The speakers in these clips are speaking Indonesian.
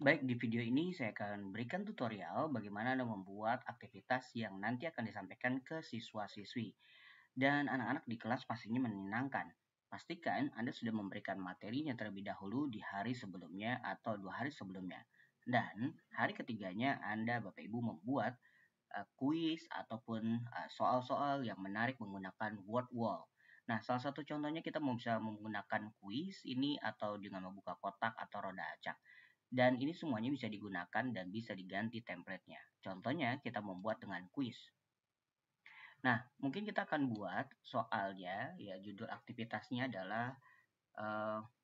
Baik, di video ini saya akan berikan tutorial bagaimana Anda membuat aktivitas yang nanti akan disampaikan ke siswa-siswi. Dan anak-anak di kelas pastinya menyenangkan. Pastikan Anda sudah memberikan materinya terlebih dahulu di hari sebelumnya atau 2 hari sebelumnya. Dan hari ketiganya Anda Bapak Ibu membuat kuis ataupun soal-soal yang menarik menggunakan word wall. Nah, salah satu contohnya kita bisa menggunakan kuis ini atau dengan membuka kotak atau roda acak. Dan ini semuanya bisa digunakan dan bisa diganti template-nya. Contohnya kita membuat dengan kuis. Nah, mungkin kita akan buat soalnya, ya judul aktivitasnya adalah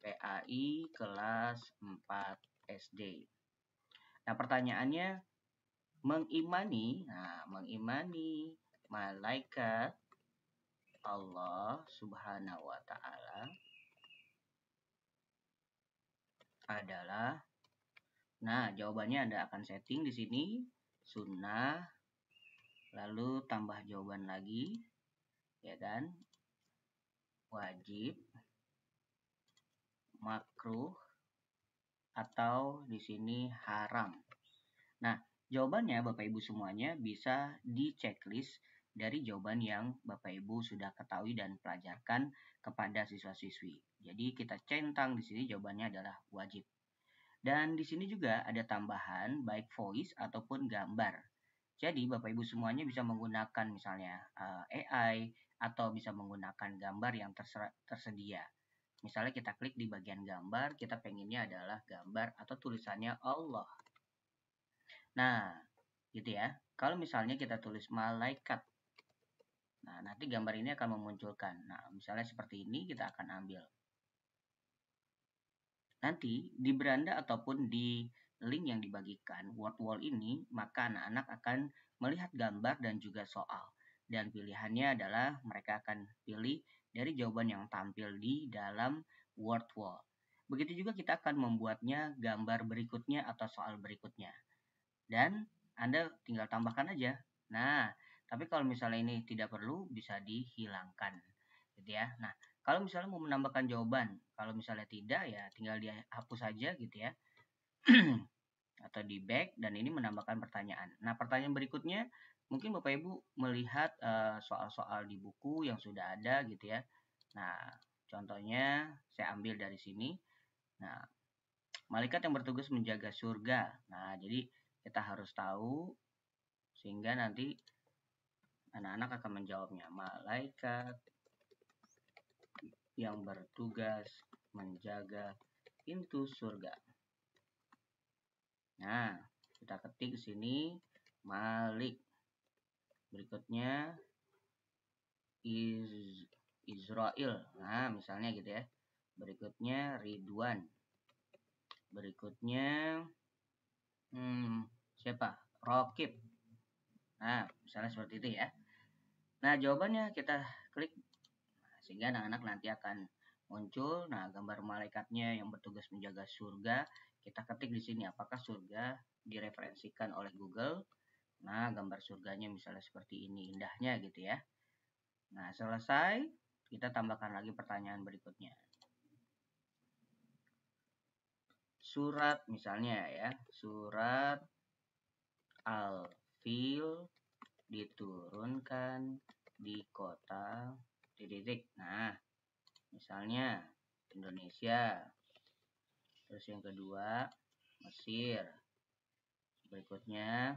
PAI kelas 4 SD. Nah, pertanyaannya mengimani malaikat Allah Subhanahu wa taala adalah. Nah, jawabannya Anda akan setting di sini sunnah, lalu tambah jawaban lagi, ya kan? Wajib, makruh, atau di sini haram. Nah, jawabannya Bapak Ibu semuanya bisa di checklist dari jawaban yang Bapak Ibu sudah ketahui dan pelajarkan kepada siswa-siswi. Jadi kita centang di sini jawabannya adalah wajib. Dan di sini juga ada tambahan baik voice ataupun gambar. Jadi Bapak Ibu semuanya bisa menggunakan misalnya AI atau bisa menggunakan gambar yang tersedia. Misalnya kita klik di bagian gambar, kita pengennya adalah gambar atau tulisannya Allah. Nah, gitu ya. Kalau misalnya kita tulis malaikat, nah nanti gambar ini akan memunculkan. Nah, misalnya seperti ini kita akan ambil. Nanti di beranda ataupun di link yang dibagikan word wall ini, maka anak-anak akan melihat gambar dan juga soal. Dan pilihannya adalah mereka akan pilih dari jawaban yang tampil di dalam word wall. Begitu juga kita akan membuatnya gambar berikutnya atau soal berikutnya. Dan Anda tinggal tambahkan aja. Nah, tapi kalau misalnya ini tidak perlu, bisa dihilangkan. Gitu ya. Nah, kalau misalnya mau menambahkan jawaban, kalau misalnya tidak, ya tinggal dihapus saja gitu ya. Atau di back, dan ini menambahkan pertanyaan. Nah, pertanyaan berikutnya, mungkin Bapak Ibu melihat soal-soal di buku yang sudah ada gitu ya. Nah, contohnya saya ambil dari sini. Nah, malaikat yang bertugas menjaga surga. Nah, jadi kita harus tahu sehingga nanti anak-anak akan menjawabnya. Malaikat yang bertugas menjaga pintu surga. Nah, kita ketik di sini Malik. Berikutnya Israel. Nah, misalnya gitu ya. Berikutnya Ridwan. Berikutnya siapa? Rokib. Nah, misalnya seperti itu ya. Nah, jawabannya kita klik sehingga anak-anak nanti akan muncul. Nah, gambar malaikatnya yang bertugas menjaga surga. Kita ketik di sini apakah surga direferensikan oleh Google. Nah, gambar surganya misalnya seperti ini, indahnya gitu ya. Nah, selesai, kita tambahkan lagi pertanyaan berikutnya. Surat misalnya ya, surat Al-Fil diturunkan di kota titik. Nah, misalnya Indonesia. Terus yang kedua Mesir. Berikutnya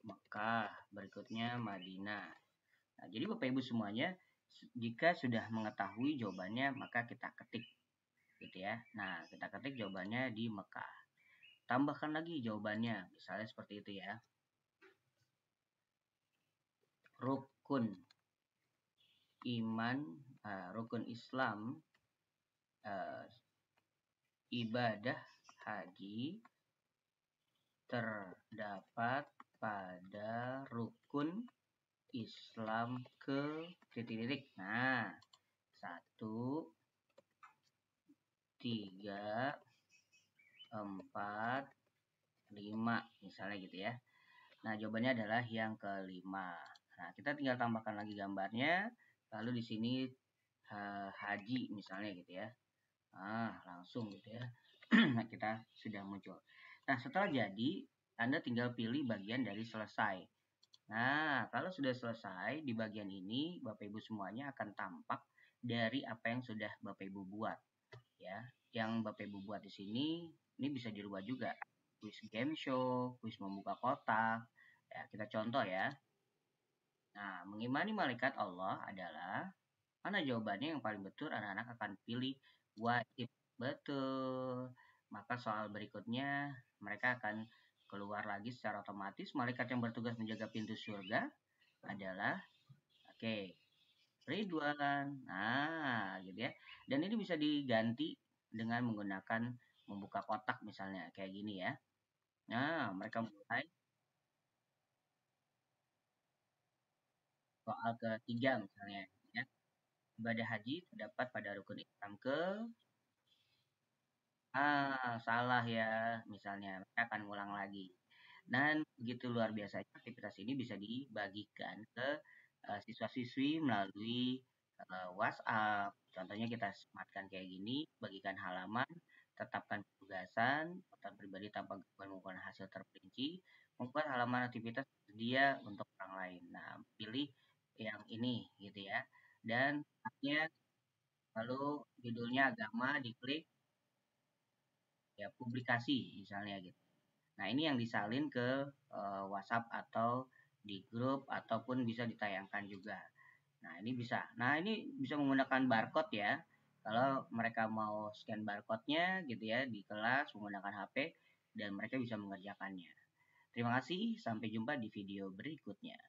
Mekah. Berikutnya Madinah. Nah, jadi Bapak Ibu semuanya jika sudah mengetahui jawabannya maka kita ketik gitu ya. Nah, kita ketik jawabannya di Mekah. Tambahkan lagi jawabannya, misalnya seperti itu ya. Rukun iman, rukun Islam, ibadah haji terdapat pada rukun Islam ke titik. Nah, 1, 3, 4, 5 misalnya gitu ya. Nah, jawabannya adalah yang kelima. Nah, kita tinggal tambahkan lagi gambarnya. Lalu di sini haji misalnya gitu ya. Nah, langsung gitu ya. Nah, kita sudah muncul. Nah, setelah jadi, Anda tinggal pilih bagian dari selesai. Nah, kalau sudah selesai, di bagian ini Bapak Ibu semuanya akan tampak dari apa yang sudah Bapak Ibu buat, ya. Yang Bapak Ibu buat di sini, ini bisa dirubah juga. Kuis game show, kuis membuka kotak. Ya, kita contoh ya. Nah, mengimani malaikat Allah adalah mana jawabannya yang paling betul, anak-anak akan pilih wajib. Betul. Maka soal berikutnya mereka akan keluar lagi secara otomatis. Malaikat yang bertugas menjaga pintu surga adalah oke, Ridwan. Nah, gitu ya. Dan ini bisa diganti dengan menggunakan membuka kotak misalnya kayak gini ya. Nah, mereka mulai soal ketiga misalnya ya. Ibadah haji terdapat pada rukun Islam ke salah ya, misalnya mereka akan ngulang lagi. Dan begitu luar biasanya aktivitas ini bisa dibagikan ke siswa-siswi melalui WhatsApp. Contohnya kita sematkan kayak gini, bagikan halaman, tetapkan penugasan, konten pribadi tanpa gangguan mengumpulkan hasil terperinci, membuat halaman aktivitas tersedia untuk orang lain. Nah, pilih yang ini gitu ya. Dan lalu judulnya agama, diklik ya publikasi misalnya gitu. Nah, ini yang disalin ke WhatsApp atau di grup ataupun bisa ditayangkan juga. Nah, ini bisa. Nah, ini bisa menggunakan barcode ya. Kalau mereka mau scan barcode-nya gitu ya di kelas menggunakan HP dan mereka bisa mengerjakannya. Terima kasih, sampai jumpa di video berikutnya.